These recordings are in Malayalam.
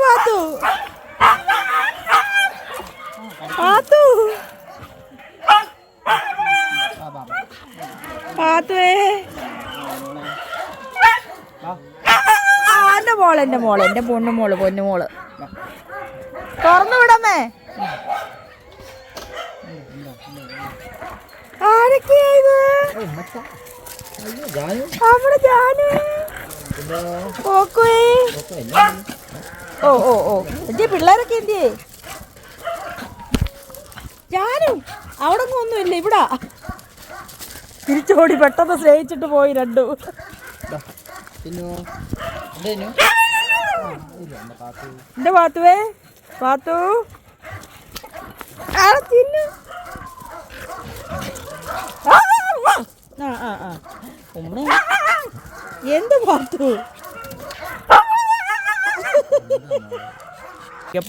പാത്തു പാത്തു പാത്തുവേ എൻ്റെ മോള് എൻ്റെ പൊന്നുമോള് തുറന്നു വിടമേ. ആരൊക്കെയായത്? അവിടെ ജാനു പോക്കുവേ. ഓ ഓ ഓ എന്റെ പിള്ളേരൊക്കെ എന്തിയേ? ജാനു അവിടെ ഒന്നുമില്ല, ഇവിടാ തിരിച്ചോടി പെട്ടെന്ന് സ്നേഹിച്ചിട്ട് പോയി രണ്ടും. എന്റെ പാത്തുവേ പാത്തു ഉമ്മ എന്ത് പാത്തു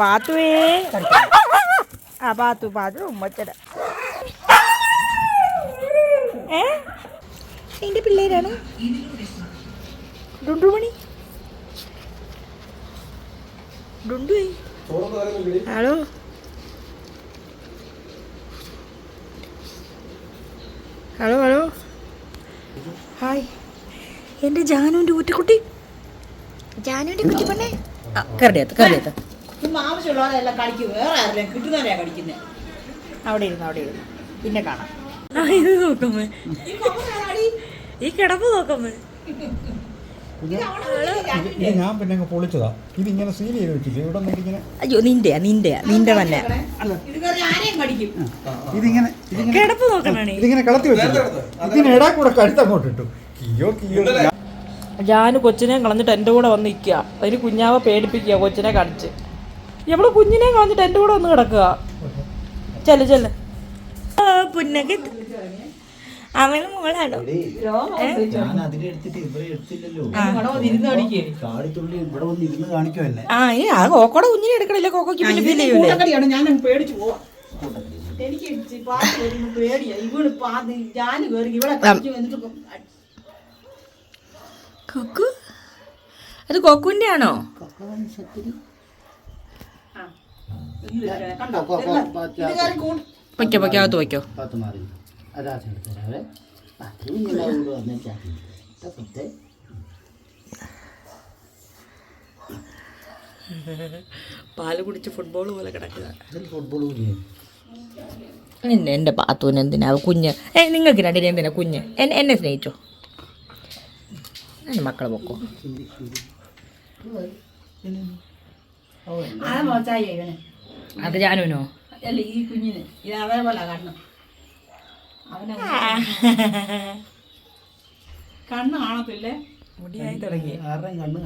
പാത്തുവേ പാത്തു പാത്തു ഉമ്മച്ചട എന്റെ പിള്ളേരാണ്. ഡുണ്ടുമണി Dundu hello hello hello hi. എൻ്റെ ജാനുവിൻ്റെ കുട്ടിക്കുട്ടി, ജാനുവിൻ്റെ കുട്ടിപ്പണ്ണേ കറിയത്ത് ആവശ്യമുള്ളവരെല്ലാം കളിക്കും, വേറെ ആരെല്ലാം കിട്ടുന്നവരെയാ കളിക്കുന്നത്. അവിടെ ഇരുന്നു പിന്നെ കാണാം. ഇത് നോക്കമ്മേ, ഈ കിടപ്പ് നോക്കമ്മേ. ഞാൻ പിന്നെ പൊളിച്ചതാ. ഇതിങ്ങനെ സീൽ ചെയ്ത് വെച്ചില്ലേ ഇവിടെ ഇങ്ങനെ. അയ്യോ നിന്റെ തന്നെ ഇതിങ്ങനെ കിടപ്പ് നോക്കണേ. ഇതിങ്ങനെ കളത്തി വെച്ചില്ല, ഇതിനിടാ കൂടെ കഴുത്തങ്ങോട്ട് ഇട്ടു. ജാനു കൊച്ചിനെ കളഞ്ഞിട്ട് എൻ്റെ കൂടെ വന്ന് നിൽക്കുക. അതിന് കുഞ്ഞാവെ പേടിപ്പിക്കുക കൊച്ചിനെ കടിച്ച്. എവിടെ കുഞ്ഞിനെ കളഞ്ഞിട്ട് എൻ്റെ കൂടെ വന്ന് കിടക്കുക. ചെല്ല് പുന്നക അവന് മോളാണോ? ആ കോക്കോടെ കുഞ്ഞിനെ എടുക്കണില്ല. കോക്കോക്ക് പിന്നെ ഫീൽ ചെയ്യൂലേ? ഞാൻ പേടിച്ചു പോവാ. എനിക്ക് പേടിയാ. ഇവള് ഞാൻ കയറി ഇവിടെ കൊക്കു. അത് കൊക്കുവിന്റെ ആണോ? വയ്ക്കോ അകത്ത് വയ്ക്കോ. പാല് കുടിച്ച് ഫുട്ബോൾ പോലെ കിടക്കുക. എൻ്റെ പാത്തൂന് എന്തിനാ കുഞ്ഞ്? നിങ്ങൾക്ക് രണ്ടിനെ എന്തിനാ കുഞ്ഞ്? എന്നെ സ്നേഹിച്ചോ? എൻ്റെ മക്കളെ പൊക്കോ. അത് ജാനുവിനോ? അല്ല ഈ കുഞ്ഞിന് ഇത് അതേപോലെ കണ്ണ്. കണ്ണ് കാണത്തില്ലേ? മുടിയായി തുടങ്ങി.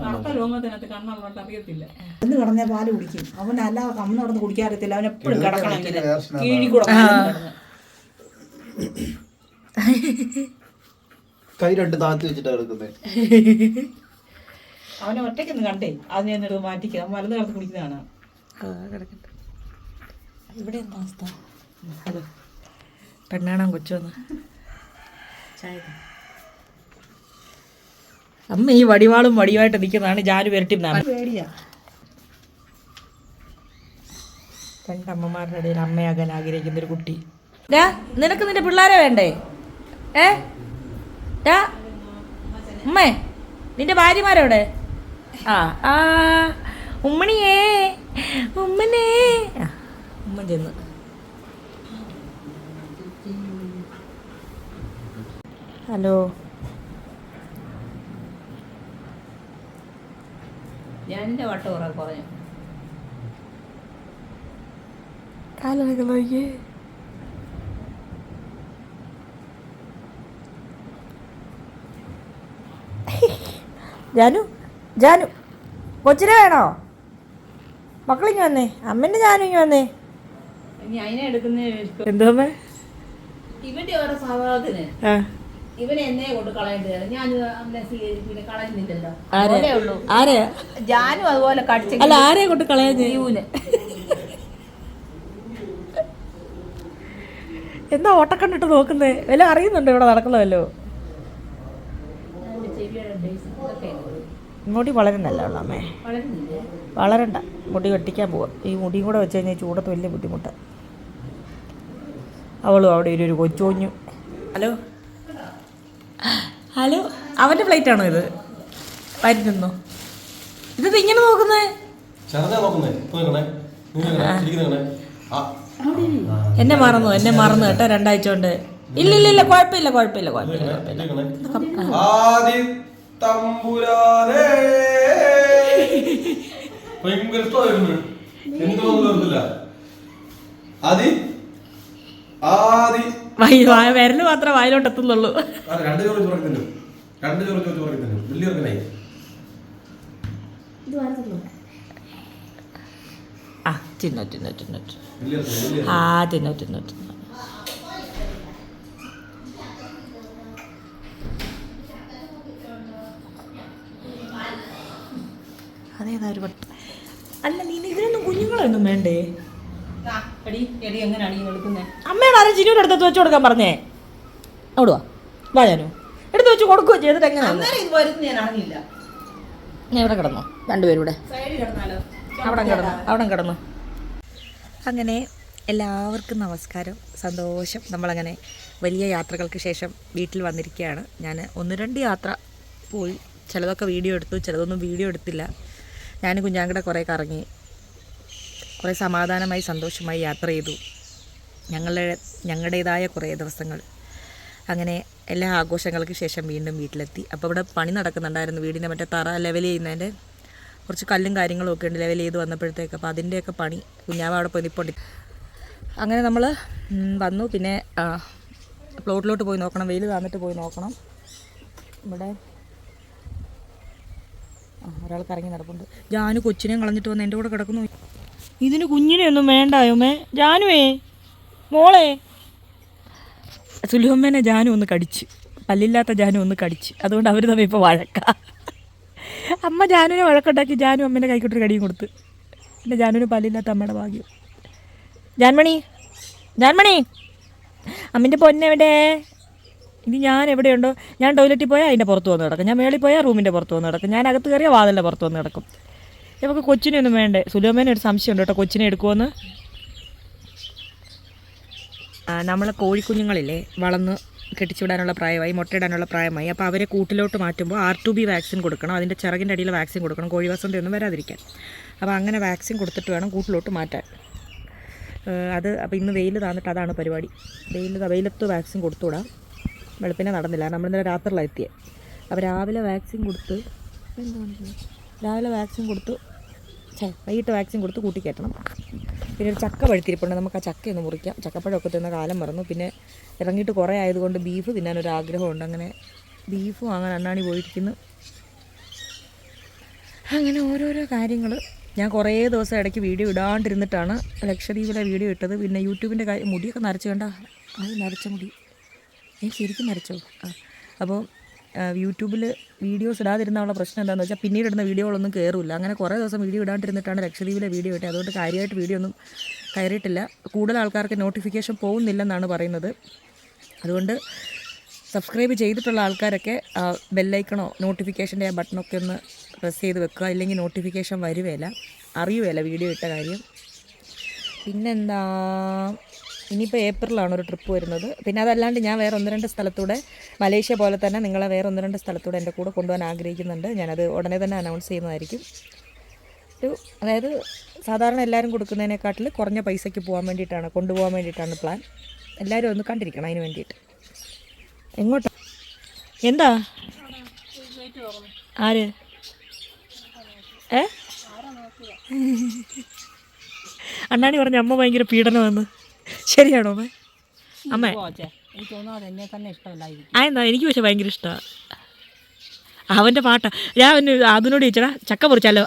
കറുത്ത രോമത്തിനകത്ത് കണ്ണുള്ളോട്ട് അറിയത്തില്ല. എന്ന് കിടന്നേ പാല് കുടിക്കും. അവൻ അല്ല കണ്ണ് കിടന്ന് കുടിക്കാറിയത്തില്ല. അവൻ എപ്പോഴും കിടക്കണം ഇങ്ങനെ കീഴി കൂടെ കൈ രണ്ട് താത്തി വെച്ചിട്ടാ കിടക്കുന്നത്. അവനെ ഒറ്റയ്ക്കൊന്ന് കണ്ടേ അതിനെ എടുത്ത് മാറ്റിക്കുക. അവൻ വലത് കിടന്ന് കുടിക്കുന്നതാണ്. ഇവിടെ എന്താ അവസ്ഥ? പെണ്ണാണാൻ കൊച്ചുവന്ന് അമ്മ ഈ വടിവാളും വടിയുമായിട്ട് നിൽക്കുന്നതാണ് ജാനു വരട്ടിന്നാണ്. പേടിയാ. രണ്ടമ്മമാരുടെ ഇടയിൽ അമ്മയാകാൻ ആഗ്രഹിക്കുന്നൊരു കുട്ടി. നിനക്ക് നിന്റെ പിള്ളേരെ വേണ്ടേ? ഉമ്മേ നിന്റെ ഭാര്യമാരെവിടെ? ആ ഉമ്മണിയേ ഉമ്മനേ. ഉമ്മ ചെന്ന് ഹലോ. ഞാൻ എൻ്റെ വട്ടം കുറഞ്ഞു. കാലൊക്കെ നോക്കിയേ. ജാനു കൊച്ചിനെ വേണോ? മക്കളിങ്ങ് വന്നേ. അമ്മൻ്റെ ജാനു ഇങ്ങ് വന്നേ. അതിനെ എടുക്കുന്ന എന്തോ ഇവന്റെ ഓരോ സ്വഭാവത്തിന് ഇവനെ എന്നെ കൊണ്ട് കളയേണ്ടത്. ഞാൻ പിന്നെ കളയുന്നില്ലല്ലോ. ആരെയാ? ജാനും അതുപോലെ കടിച്ച. അല്ല ആരെയെ കൊണ്ട് കളയാൻ ചെയ്യൂന്? എന്താ ഓട്ടക്കണ്ടിട്ട് നോക്കുന്നേ? വല്ല അറിയുന്നുണ്ടോ ഇവിടെ നടക്കുന്നതല്ലോ? മുടി വളരുന്നല്ല ഉള്ള അമ്മേ, വളരണ്ട, മുടി വെട്ടിക്കാൻ പോവാം. ഈ മുടിയും കൂടെ വെച്ച് കഴിഞ്ഞാൽ ചൂടത്ത് വലിയ ബുദ്ധിമുട്ട്. അവളും അവിടെ ഒരു കൊച്ചുഞ്ഞു. ഹലോ ഹലോ, അവൻ്റെ പ്ലേറ്റാണോ ഇത്? വരുന്നോ ഇത് ഇങ്ങനെ നോക്കുന്നേ? എന്നെ മറന്നു കേട്ടോ 2 ആഴ്ച കൊണ്ട്. ഇല്ല കുഴപ്പമില്ല. വിരല് മാത്രമേ വായിലോട്ട് എത്തുന്നുള്ളൂ. ആ തിന്നോ. ആ തിന്നോ. അതേതാ ഒരു അല്ല, നീ ഇതിനൊന്നും കുഞ്ഞുങ്ങളൊന്നും വേണ്ടേ? അമ്മയുടെ ആരും ജിനുവിൻ്റെ അടുത്ത് വെച്ച് കൊടുക്കാൻ പറഞ്ഞേ. അവിടെ വാ ഞാനോ എടുത്ത് വെച്ച് കൊടുക്കുകയോ ചെയ്തിട്ട് എങ്ങനെയാണ്? ഞാൻ ഇവിടെ കിടന്നോ? 2 പേരും കൂടെ അവിടെ കിടന്നു. അങ്ങനെ എല്ലാവർക്കും നമസ്കാരം, സന്തോഷം. നമ്മളങ്ങനെ വലിയ യാത്രകൾക്ക് ശേഷം വീട്ടിൽ വന്നിരിക്കുകയാണ്. ഞാൻ 1-2 യാത്ര പോയി. ചിലതൊക്കെ വീഡിയോ എടുത്തു, ചിലതൊന്നും വീഡിയോ എടുത്തില്ല. ഞാൻ കുഞ്ഞാങ്കടെ കുറേ കറങ്ങി, കുറേ സമാധാനമായി സന്തോഷമായി യാത്ര ചെയ്തു. ഞങ്ങളുടേതായ കുറേ ദിവസങ്ങൾ. അങ്ങനെ എല്ലാ ആഘോഷങ്ങൾക്ക് ശേഷം വീണ്ടും വീട്ടിലെത്തി. അപ്പോൾ ഇവിടെ പണി നടക്കുന്നുണ്ടായിരുന്നു. വീടിൻ്റെ മറ്റേ തറ ലെവൽ ചെയ്യുന്നതിൻ്റെ കുറച്ച് കല്ലും കാര്യങ്ങളും ഒക്കെ ഉണ്ട് ലെവൽ ചെയ്ത് വന്നപ്പോഴത്തേക്ക്. അപ്പോൾ അതിൻ്റെയൊക്കെ പണി കുഞ്ഞാവ് അവിടെ പോയി നിൽപ്പുണ്ട്. അങ്ങനെ നമ്മൾ വന്നു. പിന്നെ പ്ലോട്ടിലോട്ട് പോയി നോക്കണം, വെയിൽ താന്നിട്ട് പോയി നോക്കണം. ഇവിടെ ഒരാൾ കറങ്ങി നടപ്പുണ്ട്. ജാനു കൊച്ചിനെ കളഞ്ഞിട്ട് വന്ന് എൻ്റെ കൂടെ കിടക്കുന്നു. ഇതിന് കുഞ്ഞിനെ ഒന്നും വേണ്ടായോമ്മേ. ജാനുവേ മോളെ, സുലുമ്മേനെ ജാനു ഒന്ന് കടിച്ച്, പല്ലില്ലാത്ത ജാനു ഒന്ന് കടിച്ച്. അതുകൊണ്ട് അവർ തമ്മിൽ ഇപ്പോൾ വഴക്കാം. അമ്മ ജാനുവിനെ വഴക്കുണ്ടാക്കി, ജാനു അമ്മേൻ്റെ കൈക്കൊട്ടൊരു കടിയും കൊടുത്ത്. പിന്നെ ജാനുവിന് പല്ലില്ലാത്ത അമ്മയുടെ ഭാഗ്യം. ജാൻമണി അമ്മൻ്റെ പൊന്നെവിടെ? ഇനി ഞാൻ എവിടെയുണ്ടോ, ഞാൻ ടോയ്ലറ്റിൽ പോയാൽ അതിൻ്റെ പുറത്ത് വന്ന് കിടക്കും, ഞാൻ മേളിൽ പോയാൽ റൂമിൻ്റെ പുറത്ത് വന്ന് കിടക്കും, ഞാൻ അകത്ത് കയറിയാൽ വാതിലിൻ്റെ പുറത്ത് വന്ന് കിടക്കും. ഇവർക്ക് കൊച്ചിനെ ഒന്നും വേണ്ടേ? സുലോമേനെ ഒരു സംശയമുണ്ട് കേട്ടോ, കൊച്ചിനെ എടുക്കുമെന്ന്. നമ്മളെ കോഴിക്കുഞ്ഞുങ്ങളില്ലേ വളർന്ന് കെട്ടിച്ചുവിടാനുള്ള പ്രായമായി, മുട്ടയിടാനുള്ള പ്രായമായി. അപ്പോൾ അവരെ കൂട്ടിലോട്ട് മാറ്റുമ്പോൾ R2B വാക്സിൻ കൊടുക്കണം. അതിൻ്റെ ചിറകിൻ്റെ അടിയിൽ വാക്സിൻ കൊടുക്കണം, കോഴി വസന്തി ഒന്നും വരാതിരിക്കാൻ. അപ്പോൾ അങ്ങനെ വാക്സിൻ കൊടുത്തിട്ട് വേണം കൂട്ടിലോട്ട് മാറ്റാൻ. അപ്പോൾ ഇന്ന് വെയിൽ താന്നിട്ട് അതാണ് പരിപാടി. വെയിലത്ത് വാക്സിൻ കൊടുത്തുവിടാം. വെളുപ്പിനെ നടന്നില്ല, നമ്മളിന്നലെ രാത്രിയിലാണ് എത്തിയത്. അപ്പോൾ രാവിലെ വാക്സിൻ കൊടുത്ത് വൈകിട്ട് വാക്സിൻ കൊടുത്ത് കൂട്ടി കയറ്റണം. പിന്നെ ഒരു ചക്ക പഴുത്തിരിപ്പുണ്ട്, നമുക്ക് ആ ചക്കയൊന്ന് മുറിക്കാം. ചക്കപ്പഴമൊക്കെ തിന്ന കാലം മറന്നു. പിന്നെ ഇറങ്ങിയിട്ട് കുറേ ആയതുകൊണ്ട് ബീഫ് തിന്നാനൊരാഗ്രഹമുണ്ട്. അങ്ങനെ ബീഫ് വാങ്ങാൻ അണ്ണാണി പോയിരിക്കുന്നു. അങ്ങനെ ഓരോരോ കാര്യങ്ങൾ. ഞാൻ കുറേ ദിവസം ഇടയ്ക്ക് വീഡിയോ ഇടാണ്ടിരുന്നിട്ടാണ് ലക്ഷദ്വീപിലെ വീഡിയോ ഇട്ടത്. പിന്നെ യൂട്യൂബിൻ്റെ മുടിയൊക്കെ നരച്ചു കണ്ട, അത് നരച്ച മുടി ശരിക്കും നരച്ചോ. അപ്പോൾ യൂട്യൂബിൽ വീഡിയോസ് ഇടാതിരുന്നുള്ള പ്രശ്നം എന്താണെന്ന് വെച്ചാൽ പിന്നീട് ഇടുന്ന വീഡിയോകളൊന്നും കയറില്ല. അങ്ങനെ കുറേ ദിവസം വീഡിയോ ഇടാണ്ടിരുന്നിട്ടാണ് ലക്ഷദ്വീപിലെ വീഡിയോ ഇട്ടത്. അതുകൊണ്ട് കാര്യമായിട്ട് വീഡിയോ ഒന്നും കയറിയിട്ടില്ല. കൂടുതൽ ആൾക്കാർക്ക് നോട്ടിഫിക്കേഷൻ പോകുന്നില്ലെന്നാണ് പറയുന്നത്. അതുകൊണ്ട് സബ്സ്ക്രൈബ് ചെയ്തിട്ടുള്ള ആൾക്കാരൊക്കെ ബെല്ലൈക്കണോ നോട്ടിഫിക്കേഷൻ്റെ ആ ബട്ടണൊക്കെ ഒന്ന് പ്രസ് ചെയ്ത് വെക്കുക. ഇല്ലെങ്കിൽ നോട്ടിഫിക്കേഷൻ അറിയുകയില്ല വീഡിയോ ഇട്ട കാര്യം. പിന്നെന്താ, ഇനിയിപ്പോൾ ഏപ്രിലാണ് ഒരു ട്രിപ്പ് വരുന്നത്. പിന്നെ അതല്ലാണ്ട് ഞാൻ വേറെ 1-2 സ്ഥലത്തൂടെ, മലേഷ്യ പോലെ തന്നെ നിങ്ങളെ വേറെ 1-2 സ്ഥലത്തൂടെ എൻ്റെ കൂടെ കൊണ്ടുപോകാൻ ആഗ്രഹിക്കുന്നുണ്ട്. ഞാനത് ഉടനെ തന്നെ അനൗൺസ് ചെയ്യുന്നതായിരിക്കും. അതായത് സാധാരണ എല്ലാവരും കൊടുക്കുന്നതിനെക്കാട്ടിൽ കുറഞ്ഞ പൈസയ്ക്ക് കൊണ്ടുപോകാൻ വേണ്ടിയിട്ടാണ് പ്ലാൻ. എല്ലാവരും ഒന്ന് കണ്ടിരിക്കണം അതിന് വേണ്ടിയിട്ട്. എങ്ങോട്ടാ? എന്താ? ആര്? അണ്ണാണി പറഞ്ഞ അമ്മ ഭയങ്കര പീഡനമെന്ന്. ശരിയാണോ അമ്മ? എന്താ, എനിക്ക് പക്ഷെ ഭയങ്കര ഇഷ്ടമാണ് അവൻ്റെ പാട്ടാ. ഞാൻ അതിനോട് ചോദിച്ചടാ ചക്ക പൊറിച്ചാലോ?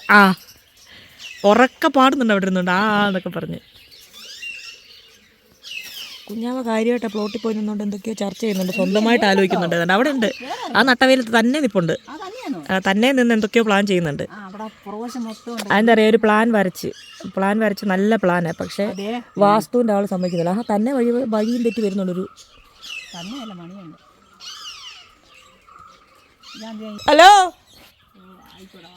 ഉറക്കെ പാടുന്നുണ്ട് അവിടെ ഇരുന്നുണ്ട് എന്നൊക്കെ പറഞ്ഞ്. കുഞ്ഞാവ കാര്യമായിട്ട് പ്ലോട്ടിൽ പോയി നിന്നുകൊണ്ട് എന്തൊക്കെയോ ചർച്ച ചെയ്യുന്നുണ്ട്, സ്വന്തമായിട്ട് ആലോചിക്കുന്നുണ്ട്. അതുകൊണ്ട് അവിടെ ഉണ്ട്, ആ നട്ടവേലത്ത് തന്നെ നിൽപ്പുണ്ട്, തന്നെ നിന്ന് എന്തൊക്കെയോ പ്ലാൻ ചെയ്യുന്നുണ്ട്. അതെന്താ പറയുക, ഒരു പ്ലാൻ വരച്ച് നല്ല പ്ലാനാണ്. പക്ഷേ വാസ്തുവിൻ്റെ ആൾ സമ്മതിക്കുന്നില്ല. തന്നെ വഴിയും തെറ്റി വരുന്നുണ്ടൊരു. Hello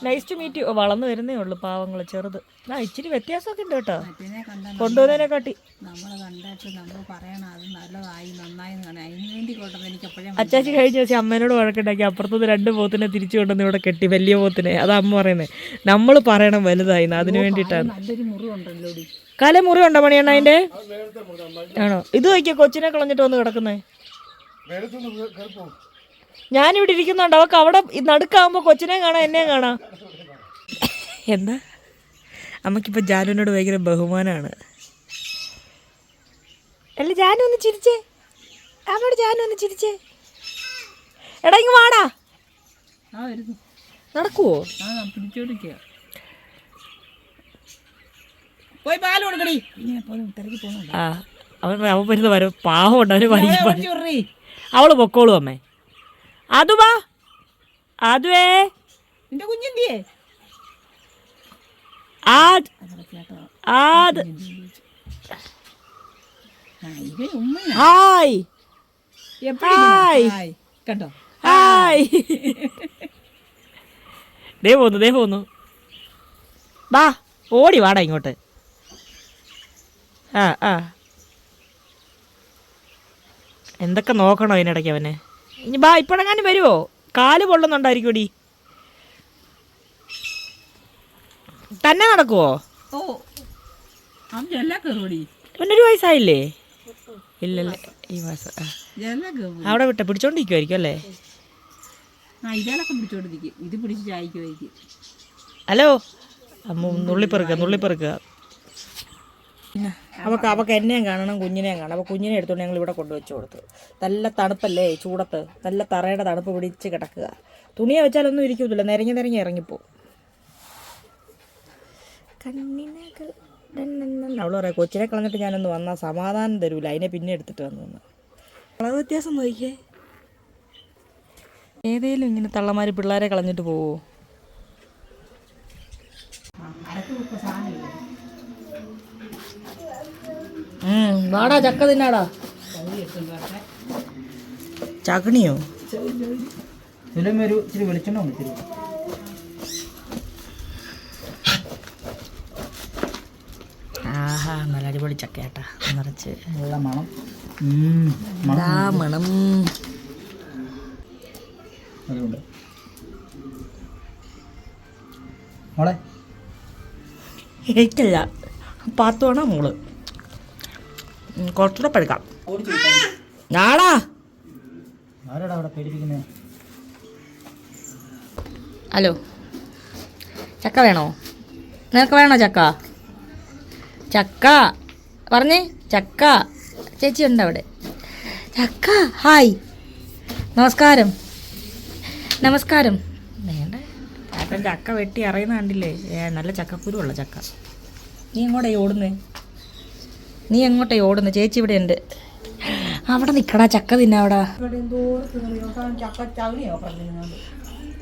nice to meet you. വളർന്നു വരുന്നേ ഉള്ളൂ പാവങ്ങൾ, ചെറുത്. ഇച്ചിരി വ്യത്യാസമൊക്കെ ഉണ്ട് കേട്ടോ മറ്റേനെ കണ്ടാൽ കൊണ്ടുവന്നതിനെ കാട്ടി. നമ്മൾ കണ്ടിട്ട് നമ്മൾ പറയണം അത് നല്ലതായി നന്നായി അതിന് വേണ്ടി കൊണ്ടുവന്ന് എനിക്ക് അപ്പോഴേ അച്ചാച്ചി കഴിഞ്ഞ ദിവസം അമ്മേനോട് വഴക്കുണ്ടാക്കി അപ്പുറത്തുനിന്ന് 2 പോത്തിനെ തിരിച്ചു കൊണ്ടുവന്ന് ഇവിടെ കെട്ടി, വലിയ പോത്തിനെ. അതാ അമ്മ പറയുന്നത്, നമ്മൾ പറയണം വലുതായി, അതിന് വേണ്ടിയിട്ടാണ്. നല്ലൊരു മുറിവുണ്ടല്ലോ കല മുറി ഉണ്ടോ മണിയണ്ണ അതിന്റെ? ആണോ? ഇത് നോക്കിയാ കൊച്ചിനെ കളഞ്ഞിട്ട് വന്ന് കിടക്കുന്നേ. ഞാനിവിടെ ഇരിക്കുന്നുണ്ട്, അവക്ക് അവിടെ നടുക്കാവുമ്പോ കൊച്ചിനെ കാണാം എന്നെയും കാണാം. എന്താ അമ്മക്കിപ്പോ ജാനുവിനോട് ഭയങ്കര ബഹുമാനാണ്. അല്ല ജാനു ഒന്ന് ചിരിച്ചേ, അവിടെ ജാനു ഒന്ന് ചിരിച്ചേ. എടാ ഇങ്ങ് വാടാ. നടക്കുവോ? പിടിച്ചോടിക്കുക പോയി പാല് കൊടുക്കടി. തിരക്കി പോകുന്നുണ്ട്. അവൻ വരുന്ന വരും പാവമുണ്ട് അവന് വൈകി. അവള് പൊക്കോളൂ അമ്മേ. അതുവാ അതുവേ നിന്റെ കുഞ്ഞെന്തിയേ? ആദ് ആദ് ഹായ് ഹായ് കേട്ടോ ഹായ്. ദേ പോന്നു വാ, ഓടി വാടാ ഇങ്ങോട്ട്. എന്തൊക്കെ നോക്കണോ അതിനിടയ്ക്ക് അവനെ. ഇനി ബാ, ഇപ്പോഴെങ്ങാനും വരുമോ? കാല് പൊള്ളുന്നുണ്ടായിരിക്കൂടി. തന്നെ നടക്കുവോ? ഓ എല്ലാ കയറുപടി. ഇവനൊരു വയസ്സായില്ലേ? ഇല്ലല്ലേ, ഈ മാസം. അവിടെ വിട്ട പിടിച്ചോണ്ടിരിക്കുമായിരിക്കും അല്ലേ? ഇതേലൊക്കെ പിടിച്ചോണ്ടിരിക്കും. ഇത് പിടിച്ച് ചായക്കുമായിരിക്കും. ഹലോ നുള്ളിപ്പെറുക്കുക. അവക്ക് എന്നെയും കാണണം, കുഞ്ഞിനെയും കാണണം. അപ്പോൾ കുഞ്ഞിനെ എടുത്തുകൊണ്ട് ഞങ്ങൾ ഇവിടെ കൊണ്ടുവച്ച് കൊടുത്തു. നല്ല തണുപ്പല്ലേ ചൂടത്ത്, നല്ല തറയുടെ തണുപ്പ് പിടിച്ച് കിടക്കുക. തുണിയെ വെച്ചാലൊന്നും ഇരിക്കില്ല, നിരങ്ങി ഇറങ്ങിപ്പോ. കണ്ണിനകൾ അവൾ പറയാം, കൊച്ചിനെ കളഞ്ഞിട്ട് ഞാനൊന്ന് വന്നാൽ സമാധാനം തരൂല, അതിനെ പിന്നെ എടുത്തിട്ട് വന്നു. കളവ് വ്യത്യാസം നോക്കിയേ. ഏതേലും ഇങ്ങനെ തള്ളമാര് പിള്ളേരെ കളഞ്ഞിട്ട് പോവോ? വാടാ ചക്ക തിന്നാടാ. ചകണിയോ? ഇച്ചിരി വെളിച്ചെണ്ണ ഒന്നിച്ചിരി. ആഹാ, നല്ല അടിപൊളി ചക്ക ചേട്ടാ, നിറച്ച് നല്ല മണം. മണം. അതുകൊണ്ട് മോളെ എനിക്കല്ല, പാത്തോണ മോള് കുറച്ചുകൂടെ പഴുക്കാം. ഞാടാ ആരാടാ അവിടെ പേടിപ്പിക്കുന്നേ? ഹലോ, ചക്ക വേണോ? നിനക്ക് വേണോ ചക്ക? ചക്ക പറഞ്ഞേ, ചക്ക. ചേച്ചി ഉണ്ട് അവിടെ. ചക്ക. ഹായ്, നമസ്കാരം. വേണ്ട, ചേട്ടൻ ചക്ക വെട്ടി അറിയുന്ന കണ്ടില്ലേ? നല്ല ചക്കക്കുരുള്ള ചക്ക. നീ എങ്ങോട്ടേ ഓടുന്നേ? ചേച്ചി ഇവിടെ ഉണ്ട്. അവിടെ നിൽക്കടാ, ചക്ക തിന്നാ. അവിടെ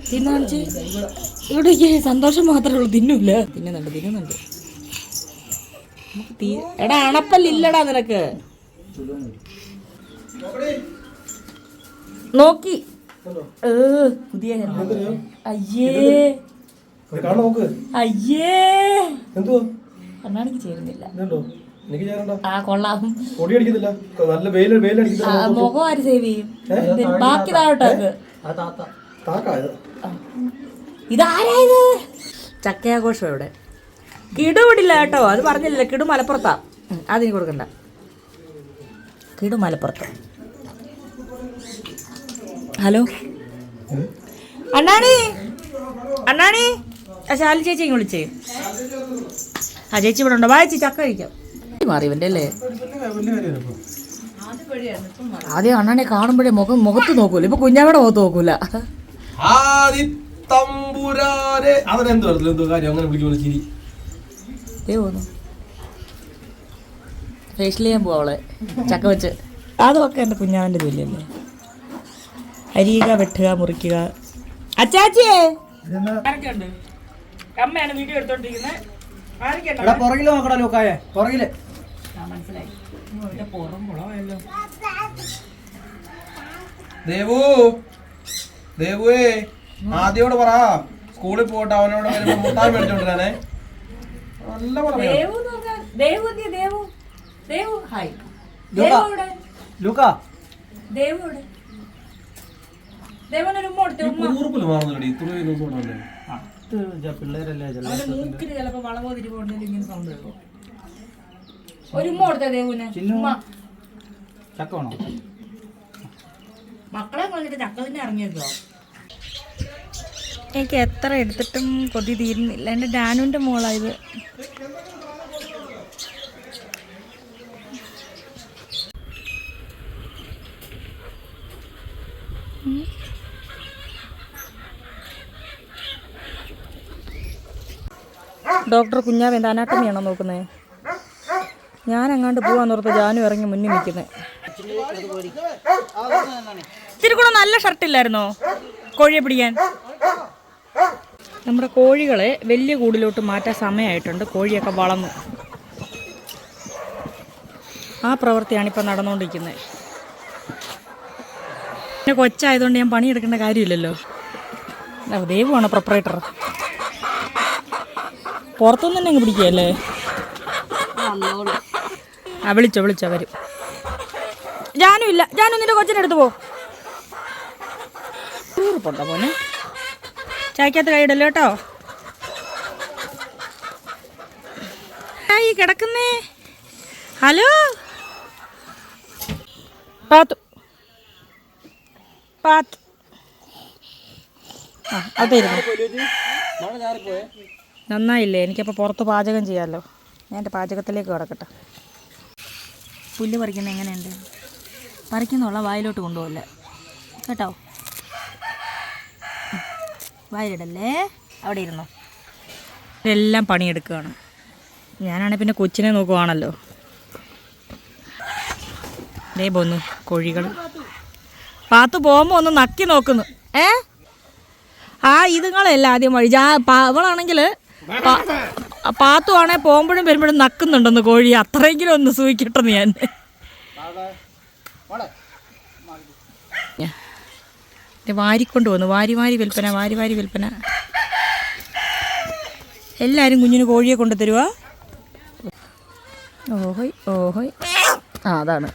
തിന്നാണിച്ച് ഇവിടേക്ക് സന്തോഷം മാത്രമേ ഉള്ളൂ, തിന്നൂല്ല. തിന്നുന്നുണ്ട്. എടാ അണപ്പല്ലില്ലടാ നിനക്ക്. നോക്കി പുതിയ അയ്യേ കണ്ണാടിക്ക് ചേരുന്നില്ല. കൊള്ളാം. മുഖം ആര് സേവ് ചെയ്യും? ബാക്കി താഴോട്ടേക്ക്. ഇതാരായത്? ചക്കയാഘോഷം ഇവിടെ. കിടു വിടില്ല കേട്ടോ, അത് പറഞ്ഞില്ല. കിടു മലപ്പുറത്താ, അതിന് കൊടുക്കണ്ട. കിടു മലപ്പുറത്ത്. ഹലോ അണ്ണാണി ശാലി ചേച്ചി ഇങ്ങ് വിളിച്ചേ. ചേച്ചി ഇവിടെ ഉണ്ടോ? വായിച്ചി ചക്ക കഴിക്കാം. മാറി ഇവൻ്റെ അല്ലേ? ആദ്യം അണ്ണാനെ കാണുമ്പോഴേ മുഖത്ത് നോക്കൂല, ഇപ്പൊ കുഞ്ഞാവിടെ മുഖത്ത് നോക്കൂല. ഫേഷ്യൽ ചെയ്യാൻ പോവാ അവളെ ചക്ക വെച്ച്. അതൊക്കെ എൻ്റെ കുഞ്ഞാവൻ്റെ ജോലിയല്ലേ. അരിയുക, വെട്ടുക, മുറിക്കുക. അച്ചാച്ചിയേ അമ്മയാണ് വീഡിയോ എടുത്തോണ്ടിരിക്കുന്നത്. ദേവുവേ ആദ്യോട് പറ, സ്കൂളിൽ പോയിട്ട് അവനോട് വരുമ്പോ മുട്ടായി മേടിച്ചോണ്ടിരാനേ. നല്ല പറയാ. കുറുപ്പില് മാറുന്നടി ഇത്രയും ദിവസം കൊണ്ടല്ലേ. പിള്ളേരല്ലേ മൂക്കിന് ചിലപ്പോ വളവോ തിരിവോ ഉണ്ടെങ്കിൽ ഇങ്ങനെ സൗണ്ട് കേൾക്കും. ഒരു ഉമ്മ കൊടുത്തേ ദേവുന്. ചക്ക വേണോ? മക്കളെ കളഞ്ഞിട്ട് ചക്ക തന്നെ ഇറങ്ങിയല്ലോ. എനിക്ക് എത്ര എടുത്തിട്ടും കൊതി തീരുന്നില്ല. എൻ്റെ ഡാനുവിൻ്റെ മോളായത്. ഡോക്ടർ കുഞ്ഞാവ് എന്താ അനാട്ടമിയാണോ നോക്കുന്നത്? ഞാൻ അങ്ങാണ്ട് പോവാന്നോർത്ത് ജാനു ഇറങ്ങി മുന്നിൽ നിൽക്കുന്നത്. ഇത്തിരി കൂടെ നല്ല ഷർട്ടില്ലായിരുന്നോ കോഴിയെ പിടിക്കാൻ? നമ്മുടെ കോഴികളെ വലിയ കൂടിലോട്ട് മാറ്റാൻ സമയമായിട്ടുണ്ട്. കോഴിയൊക്കെ വളർന്നു. ആ പ്രവൃത്തിയാണിപ്പോൾ നടന്നുകൊണ്ടിരിക്കുന്നത്. പിന്നെ കൊച്ചായതുകൊണ്ട് ഞാൻ പണിയെടുക്കേണ്ട കാര്യമില്ലല്ലോ. ദേവുവാണ് പ്രൊപ്പറേറ്റർ. പുറത്തുനിന്ന് തന്നെ അങ്ങ് പിടിക്കുകയല്ലേ. വിളിച്ചോ വരും. ജാനു ഇല്ല. ജാനു നിന്റെ കൊച്ചിനെടുത്ത് പോ. പോണ്ടോ പോനെ. ചായക്കകത്ത് കൈയിടല്ലോ കേട്ടോ. കിടക്കുന്നേ. ഹലോ പാത്തു പാത്തു. അതായിരുന്നു നന്നായില്ലേ? എനിക്കപ്പോൾ പുറത്ത് പാചകം ചെയ്യാമല്ലോ. ഞാൻ എൻ്റെ പാചകത്തിലേക്ക് കിടക്കട്ടെ. പുല്ല് പറിക്കുന്നത് എങ്ങനെയുണ്ട്? പറിക്കുന്നുള്ള വായിലോട്ട് കൊണ്ടുപോകല്ലേ കേട്ടോ. വായിലിടല്ലേ. അവിടെ ഇരുന്നോ. എല്ലാം പണിയെടുക്കുകയാണ്. ഞാനാണെങ്കിൽ പിന്നെ കൊച്ചിനെ നോക്കുവാണല്ലോ. ദേ പോന്നു കോഴികൾ. പാത്തു പോകുമ്പോൾ ഒന്ന് നക്കി നോക്കുന്നു. ഇതുങ്ങളല്ല ആദ്യം വഴി. അവളാണെങ്കിൽ പാത്തു ആണെ പോകുമ്പോഴും വരുമ്പോഴും നക്കുന്നുണ്ടെന്ന് കോഴി. അത്രയെങ്കിലും ഒന്ന് സൂഹിക്കട്ടെന്ന് ഞാൻ. വാരിക്കൊണ്ട് പോന്നു. വാരി വിൽപ്പന. എല്ലാവരും കുഞ്ഞിന് കോഴിയെ കൊണ്ട് തരുവാ. ഓഹോയ്. അതാണ്.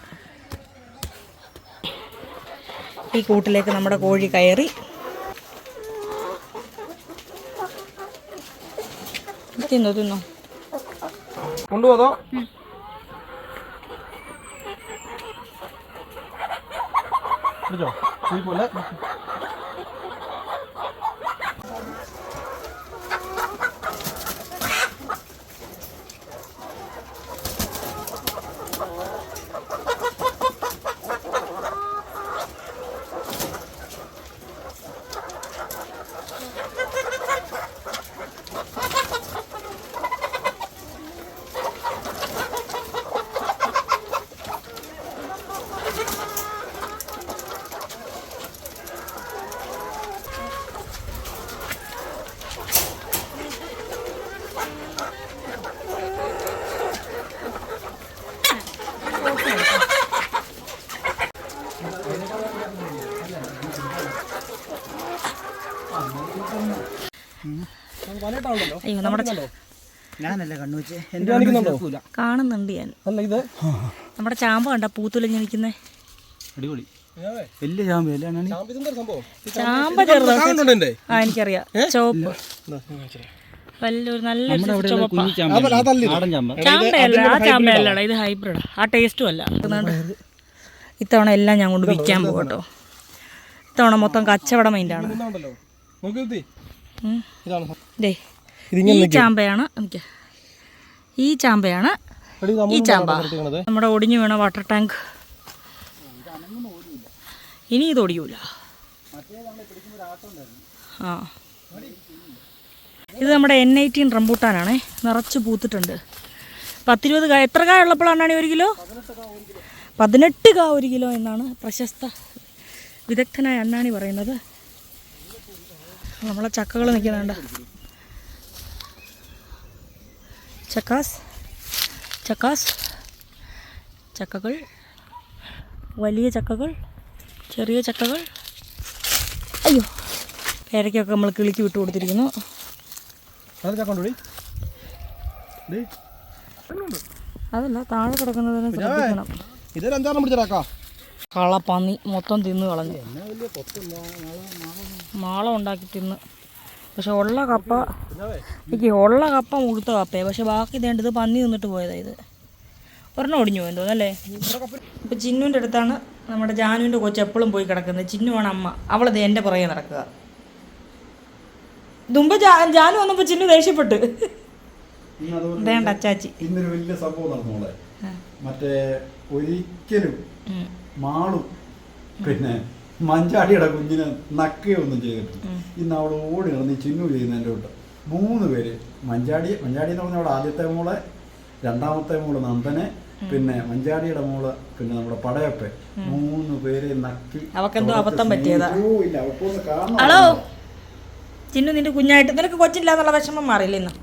ഈ കൂട്ടിലേക്ക് നമ്മുടെ കോഴി കയറി. തിന്നോ കൊണ്ടുപോതോ. പോലെ അയ്യോ നമ്മുടെ ഞാനല്ല കണ്ണുവെച്ച് കാണുന്നുണ്ട് ഞാൻ. നമ്മുടെ ചാമ്പ കണ്ട പൂത്തുലഞ്ഞ് നിൽക്കുന്നേ. അടിപൊളി വലിയ ചാമ്പയല്ലേ? ചാമ്പ ചെറുതാണ്. എനിക്കറിയാം. ചുവപ്പ് വലിയൊരു നല്ലൊരു ചാമ്പയല്ല. ആ ചാമ്പയല്ലടാ, ഇത് ഹൈബ്രിഡാ. ആ ടേസ്റ്റും അല്ല. ഇത്തവണ എല്ലാം ഞാൻ കൊണ്ട് വിൽക്കാൻ പോകും കേട്ടോ. ഇത്തവണ മൊത്തം കച്ചവട മൈൻഡാണ്. ഈ ചാമ്പയാണ് എനിക്ക്. ഈ ചാമ്പയാണ് ഈ ചാമ്പ. നമ്മുടെ ഒടിഞ്ഞു വീണ വാട്ടർ ടാങ്ക്. ഇനി ഇത് ഒടിയൂല. ഇത് നമ്മുടെ N18 റംബൂട്ടാനാണേ. നിറച്ച് പൂത്തിട്ടുണ്ട്. 10-20 കായ. എത്ര കായ ഉള്ളപ്പോഴാണ് 1 കിലോ? 18 കാ 1 കിലോ എന്നാണ് പ്രശസ്ത വിദഗ്ധനായ അണ്ണാണി പറയുന്നത്. നമ്മളെ ചക്കകൾ നിൽക്കുന്നുണ്ട്. ചക്കകൾ, വലിയ ചക്കകൾ, ചെറിയ ചക്കകൾ. അയ്യോ, പേരയ്ക്കൊക്കെ നമ്മൾ കിളിക്ക് വിട്ട് കൊടുത്തിരിക്കുന്നു. അതല്ല, താഴെ കിടക്കുന്നതിനെ ശ്രദ്ധിക്കണം. കളപ്പന്നി മൊത്തം തിന്ന് കളഞ്ഞു. മാളം ഉണ്ടാക്കി തിന്ന്. പക്ഷെ ഉള്ള കപ്പ മുഴുത്ത കപ്പയാണ്. പക്ഷെ ബാക്കി ഇതേണ്ടത് പന്നി തിന്നിട്ട് പോയതാണ്. ഇത് ഒരെണ്ണം ഒടിഞ്ഞു പോയെന്ന് തോന്നല്ലേ. ഇപ്പം ചിന്നുവിൻ്റെ അടുത്താണ് നമ്മുടെ ജാനുവിൻ്റെ കൊച്ച് എപ്പോഴും പോയി കിടക്കുന്നത്. ചിന്നുവാണ് അമ്മ. അവളത് എൻ്റെ പുറകെ നടക്കുക. മുമ്പ് ജാനു വന്നപ്പോൾ ചിന്നു ദേഷ്യപ്പെട്ട് വേണ്ട അച്ചാച്ചി. ഇന്നൊരു വലിയ സംഭവം നടന്നോളെ. മറ്റേ ഒരിക്കലും മാളും പിന്നെ മഞ്ചാടിയുടെ കുഞ്ഞിനെ നക്കുകയൊന്നും ചെയ്തിട്ടില്ല. ഇന്ന് അവൾ ഓടി നടന്ന് ചിന്നു ചെയ്യുന്നതിൻ്റെ തൊട്ട് 3 പേര് മഞ്ചാടി എന്ന് പറഞ്ഞാൽ അവിടെ ആദ്യത്തെ മോളെ, രണ്ടാമത്തെ മോള് നന്ദനെ, പിന്നെ മഞ്ചാടിയുടെ മോള്, പിന്നെ നമ്മുടെ പടയപ്പെ, 3 പേരെ നക്കി. അവക്കെന്തോ അബദ്ധം പറ്റിയതാ. ഹലോ ചിന്നു, നിന്റെ കുഞ്ഞായിട്ട് നിനക്ക് കൊച്ചില്ല എന്നുള്ള വിഷമം മാറിയില്ല ഇന്ന്.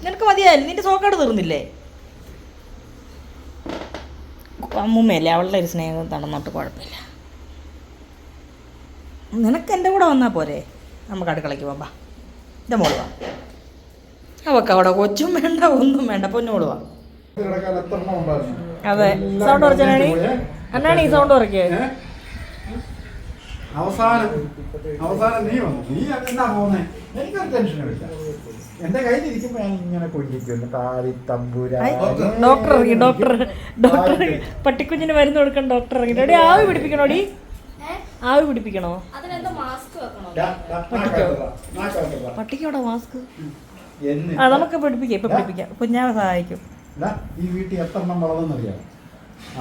നിനക്ക് മതിയായില്ല, നിന്റെ സോക്കാട് തീർന്നില്ലേ? അമ്മൂമ്മയല്ലേ, അവളുടെ ഒരു സ്നേഹം തടന്നോട്ട് കുഴപ്പമില്ല. നിനക്ക് എൻ്റെ കൂടെ വന്നാൽ പോരെ, നമുക്ക് അടുക്കളയ്ക്ക് പോകാം. എൻ്റെ മോള് വാ. അവക്ക് അവിടെ കൊച്ചും വേണ്ട ഒന്നും വേണ്ട, പൊന്നോള് വാ. അതെ, സൗണ്ട് കുറച്ചാണി അന്നാണി, സൗണ്ട് കുറയ്ക്കേ. അവസാനം നീ വന്നു. നീ എന്നാ പോകുന്നേ? എനിക്കൊരു ടെൻഷനുമില്ല. എന്റെ കയ്യിലിരിക്കുമ്പോ ഞാൻ ഇങ്ങനെ കൊല്ലിക്കുന്നു. ഡോക്ടർ പട്ടിക്കുഞ്ഞിന് മരുന്ന് കൊടുക്കണം. ഡോക്ടർ ഇറങ്ങി. ആവി പിടിപ്പിക്കണോടി, ആവി പിടിപ്പിക്കണോ? പട്ടിക്കോടെ മാസ്ക് നമുക്ക് പിടിപ്പിക്കാം. ഇപ്പൊ പിടിപ്പിക്കാം, കുഞ്ഞാവെ സഹായിക്കും. ഈ വീട്ടിൽ എത്ര എണ്ണം വളർന്നറിയാം.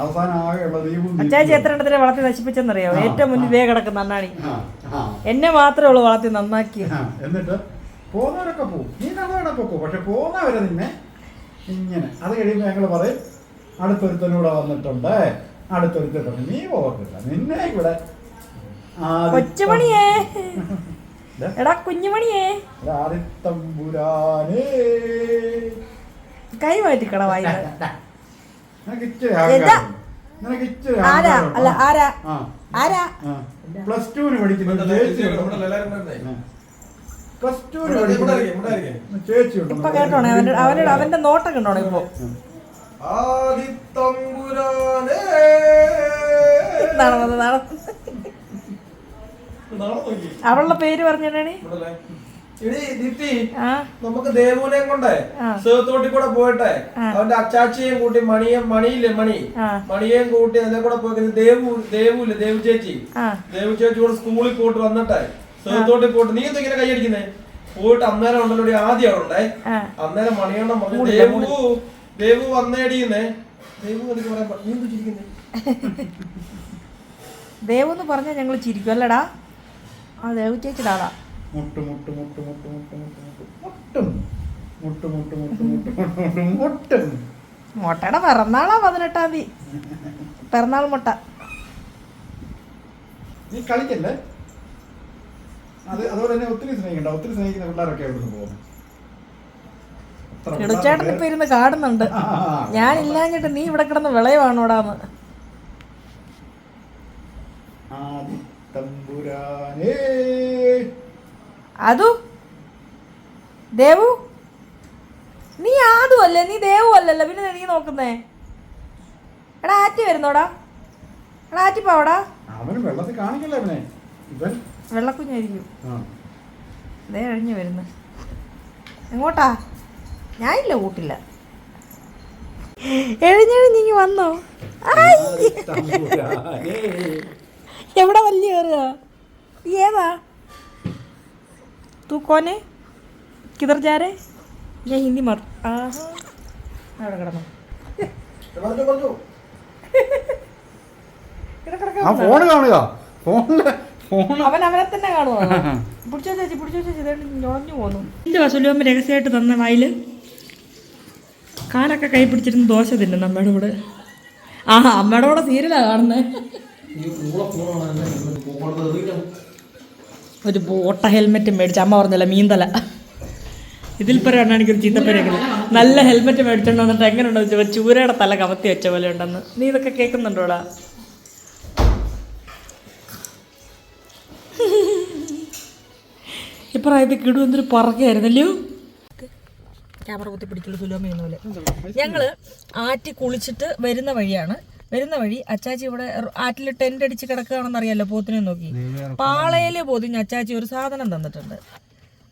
അവസാനം ആകെയുള്ള അച്ചാച്ചി എത്ര എണ്ണത്തിനെ വളർത്തി നശിപ്പിച്ചെന്നറിയാമോ? ഏറ്റവും മുന്നിൽ ദേ കിടക്കുന്ന അണ്ണാണി. എന്നെ മാത്രമേ ഉള്ളൂ വളർത്തി നന്നാക്കി. എന്നിട്ട് പോകുന്നവരൊക്കെ പോകും, നീ നടന്നൊക്കെ പോകും. പക്ഷെ പോകുന്നവരെ നിന്നെ ഇങ്ങനെ. അത് കഴിയുമ്പോൾ ഞങ്ങൾ പറയും അടുത്തൊരുത്തനൂടെ വന്നിട്ടുണ്ട്, അടുത്തൊരുത്തിട്ടുണ്ട്. നീ പോകത്തില്ല, നിന്നെ ഇവിടെ കൊച്ചുമണിയേ, എടാ കുഞ്ഞുമണിയേ, ആദിത്തമ്പുരാനേ. കൈ മാറ്റിക്കട വായി. +2 പഠിക്കുന്ന ചേച്ചിയുണ്ട്. ഇപ്പൊ കേട്ടോണേ, അവന്റെ നോട്ടം കണ്ടോണേ. ഇപ്പൊ അവളുടെ പേര് പറഞ്ഞാണേ. നമുക്ക് ദേവുനെയും കൊണ്ടേ സേത്തോട്ടി കൂടെ പോയിട്ടെ അവന്റെ അച്ചാച്ചിയെയും കൂട്ടി മണിയേയും കൂട്ടി അതിനെ കൂടെ പോയി ദേവു ചേച്ചി കൂടെ സ്കൂളിൽ പോയിട്ട് വന്നിട്ടെ സേത്തോട്ടി പോയിട്ട്. നീ എന്തെങ്കിലും കൈയടിക്കുന്നേ? പോയിട്ട് അന്നേരം ഉണ്ടല്ലോ ആദ്യം അവിടെ ഉണ്ടായി. അന്നേരം മണിയണ്ണം പറഞ്ഞു ദേവു വന്നേടിയുന്നേ. ദേവു എനിക്ക് പറയാൻ നീ എന്ത് ചിരിക്കുന്നേ? ദേവു എന്ന് പറഞ്ഞാൽ ഞങ്ങൾ ചിരിക്കും അല്ലടാ. ആ ദേവു ചേച്ചിടാടാ. മുട്ടയുടെ പിറന്നാളാ 18-ാം തീയതി. പിറന്നാൾ മുട്ട. നീ കളിക്കല്ലേ? അതുപോലെ തന്നെ ഒത്തിരി സ്നേഹിക്കണ്ട. ഒത്തിരി സ്നേഹിക്കുന്ന പിള്ളേരൊക്കെ എവിടെ നിന്ന് പോകുന്നു. കിടച്ചേട്ടൻ ഇപ്പൊ ഇരുന്ന് കാടുന്നുണ്ട്. ഞാനില്ലാഞ്ഞിട്ട് നീ ഇവിടെ കിടന്ന് വിളയവാണോടാന്ന്. അതു ദേവു, നീ ആദു അല്ലേ? നീ ദേവു അല്ലല്ലോ, പിന്നെ നീ നോക്കുന്നേ. എടാ ആറ്റി വരുന്നോടാ, എടാ ആറ്റി പോടാ. വെള്ളത്തിൽ കാണിക്കല്ലേ അവനെ. ഇവൻ വെള്ളക്കുഞ്ഞായിരിക്കും. ദേ കഴിഞ്ഞു വരുന്നു. എങ്ങോട്ടാ? ഞാനില്ല, കൂട്ടില്ല. എഴിഞ്ഞെഴിഞ്ഞിങ്ങി വന്നോ? എവിടെ വലിയ കയറുക? ഏതാ തൂക്കോനെ കിതർ ജാരെ? ഞാൻ ഹിന്ദി മാറും. അവിടെ കിടന്നു. അവൻ അവനെ തന്നെ കാണുവാ. പിടിച്ചോ ചേച്ചി, പിടിച്ചോ ചേച്ചി. ഞൊളഞ്ഞു പോന്നു. എൻ്റെ വസുലുവമ്മ രഹസ്യമായിട്ട് തന്ന വായിൽ കാലൊക്കെ കൈ പിടിച്ചിരുന്ന് ദോശ തിന്നുന്നു അമ്മയുടെ കൂടെ. അമ്മയുടെ കൂടെ സീരിയലാണ് കാണുന്നത്. ഒരു ഓട്ട ഹെൽമെറ്റ് മേടിച്ച് അമ്മ പറഞ്ഞല്ല മീന്തല. ഇതിൽ പറയാനാണ് എനിക്കൊരു ചീത്തപ്പേരെങ്കിലും. നല്ല ഹെൽമെറ്റ് മേടിച്ചോണ്ട് വന്നിട്ട് എങ്ങനെയുണ്ടോ ചൂരയുടെ തല കമത്തി വെച്ച പോലെ ഉണ്ടെന്ന്. നീ ഇതൊക്കെ കേൾക്കുന്നുണ്ടോടാ? കെട്ടിപ്പറായത്തിൽ കിടു എന്തൊരു പറക്കായിരുന്നല്ലോ. ക്യാമറ കുത്തി പിടിക്കുള്ളൂ സുലോമ എന്ന പോലെ. ഞങ്ങള് ആറ്റി കുളിച്ചിട്ട് വരുന്ന വഴിയാണ്. വരുന്ന വഴി അച്ചാച്ചി ഇവിടെ ആറ്റിൽ ടെന്റ് അടിച്ച് കിടക്കുകയാണെന്ന് അറിയാലോ. പോത്തിനെ നോക്കി പാളയില് പൊതിഞ്ഞ് അച്ചാച്ചി ഒരു സാധനം തന്നിട്ടുണ്ട്.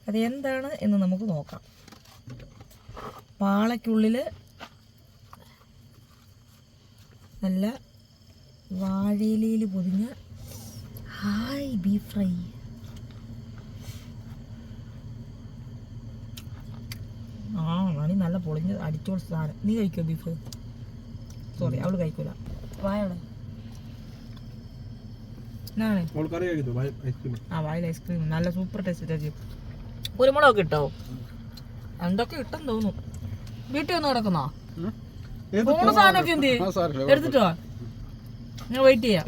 അത് എന്താണ് എന്ന് നമുക്ക് നോക്കാം. പാളയ്ക്കുള്ളില് നല്ല വാഴയിലയിൽ പൊതിഞ്ഞ ഹായ് ബീഫ് ഫ്രൈ. ആണി നല്ല പൊളിഞ്ഞ് അടിച്ചോളി സാധനം. നീ കഴിക്കോ ബീഫ്? സോറി, അവള് കഴിക്കൂല. വായോടെ വായിൽ ഐസ്ക്രീം നല്ല സൂപ്പർ ടേസ്റ്റ്. കുരുമുളകൊക്കെ ഇട്ടോ? എന്തൊക്കെ ഇട്ടെന്ന് തോന്നുന്നു. വീട്ടിൽ ഒന്ന് കിടക്കുന്നോ? മൂന്ന് സാധനമൊക്കെ എന്ത് എടുത്തിട്ടോ? ഞാൻ വെയിറ്റ് ചെയ്യാം.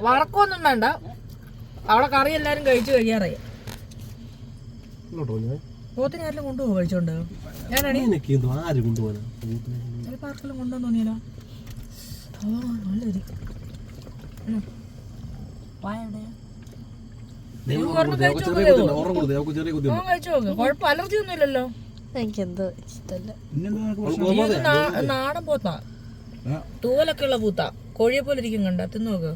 വറക്കൊന്നും വേണ്ട, അവിടെ കറി എല്ലാരും കഴിച്ചു കഴിയാറായി. പോത്തിനെ ആരെല്ലാം കൊണ്ടുപോകും കഴിച്ചോണ്ട്? ഞാനാണ് പാർക്കെല്ലാം കൊണ്ടുവന്ന് തോന്നിയാലോ. നല്ലൊരു കഴിച്ചു നോക്ക്. കുഴപ്പം അലർജി ഒന്നും ഇല്ലല്ലോ. എനിക്കെന്തോ ഇഷ്ടല്ല. നാടൻ പോത്താ, തൂവലൊക്കെ ഉള്ള പൂത്താ, കോഴിയെ പോലെ ഇരിക്കും. കണ്ട തിന്നു നോക്ക്.